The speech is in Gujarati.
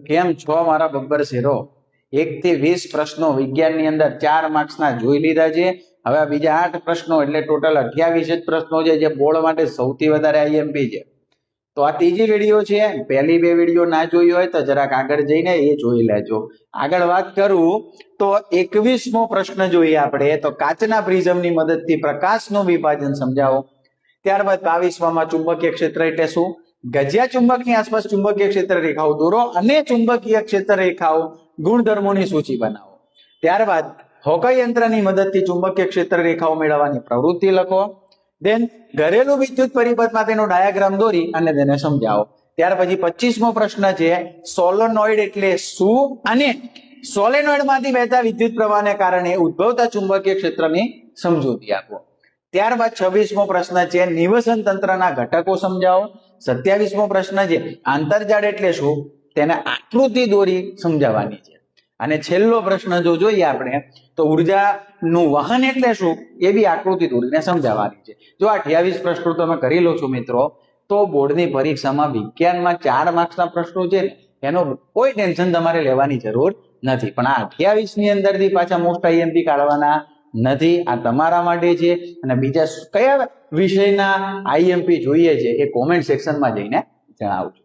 કેમ છો મારા બબ્બર શેરો? 1 થી 20 પ્રશ્નો વિજ્ઞાનની અંદર 4 માર્ક્સના જોઈ લીધા છે. હવે બીજા 8 પ્રશ્નો એટલે ટોટલ 28 જ પ્રશ્નો છે, જે બોર્ડ માટે સૌથી વધારે આઈએમપી છે. તો આ ત્રીજી વિડીયો છે. પહેલી 2 વિડીયો ના જોઈ હોય તો જરાક આગળ જઈને એ જોઈ લેજો. આગળ વાત કરું તો 21મો પ્રશ્ન જોઈએ આપણે. તો કાચના પ્રિઝમની મદદથી પ્રકાશનું વિભાજન સમજાવો. ત્યારબાદ 22માં ચુંબકીય ક્ષેત્ર એટલે શું? ગજિયા ચુંબકની આસપાસ ચુંબકીય ક્ષેત્ર રેખાઓ દોરો અને ચુંબકીય ક્ષેત્ર રેખાઓ ગુણધર્મોની સૂચિ બનાવો. ત્યારબાદ હોકઈ યંત્રની મદદથી ચુંબકીય ક્ષેત્ર રેખાઓ મેળવવાની પ્રવૃત્તિ લખો. દેન ઘરેલું વિદ્યુત પરિપથમાં તેનો ડાયાગ્રામ દોરી અને તેને સમજાવો. ત્યાર પછી 25મો પ્રશ્ન છે, સોલેનોઇડ એટલે શું અને સોલેનોઇડમાંથી વહેતા વિદ્યુત પ્રવાહને કારણે ઉદ્ભવતા ચુંબકીય ક્ષેત્રની સમજૂતી આપો. ત્યારબાદ 26મો પ્રશ્ન છે, નિવસન તંત્રના ઘટકો સમજાવો. 27મો પ્રશ્ન છે, આંતરજાળ એટલે શું, તેને આકૃતિ દોરી સમજાવવાની છે. અને છેલ્લો પ્રશ્ન જો જોઈએ આપણે તો ઉર્જાનું વહન એટલે શું એ બી આકૃતિ દોરીને સમજાવવાની છે. જો 28 પ્રશ્નો તમે કરી લો છો મિત્રો, તો બોર્ડની પરીક્ષામાં વિજ્ઞાનમાં 4 માર્ક્સના પ્રશ્નો છે એનો કોઈ ટેન્શન તમારે લેવાની જરૂર નથી. પણ આ 28ની અંદરથી પાછા મોસ્ટ આઈએમપી કાઢવાના નથી. આ તમારા માટે છે. અને બીજા કયા વિષયના આઈએમપી જોઈએ છે એ કોમેન્ટ સેક્શનમાં જઈને જણાવજો.